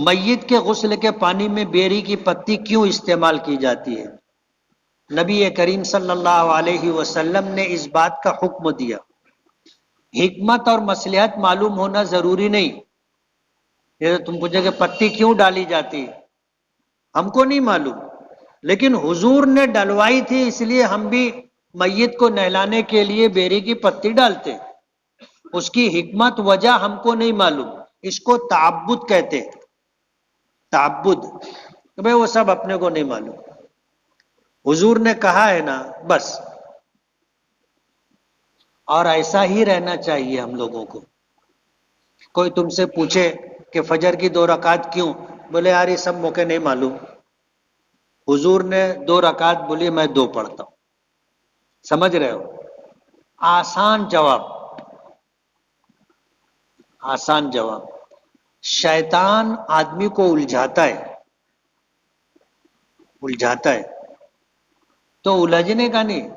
میت کے غسل کے پانی میں بیری کی پتی کیوں استعمال کی جاتی ہے؟ نبی کریم صلی اللہ علیہ وسلم نے اس بات کا حکم دیا۔ حکمت اور مصلحت معلوم ہونا ضروری نہیں۔ یہ تم پوچھے کہ پتی کیوں ڈالی جاتی، ہم کو نہیں معلوم، لیکن حضور نے ڈلوائی تھی، اس لیے ہم بھی میت کو نہلانے کے لیے بیری کی پتی ڈالتے۔ اس کی حکمت وجہ ہم کو نہیں معلوم، اس کو تعبد کہتے ہیں۔ تعبد کہ بھئی وہ سب اپنے کو نہیں معلوم، حضور نے کہا ہے نا بس۔ اور ایسا ہی رہنا چاہیے ہم لوگوں کو۔ کوئی تم سے پوچھے کہ فجر کی 2 رکعت کیوں، بولے یار یہ سب موقع نہیں معلوم، حضور نے 2 رکعت بولی میں 2 پڑھتا ہوں۔ سمجھ رہے ہو؟ آسان جواب، آسان جواب۔ شیطان آدمی کو الجھاتا ہے، الجھاتا ہے، تو الجھنے کا نہیں،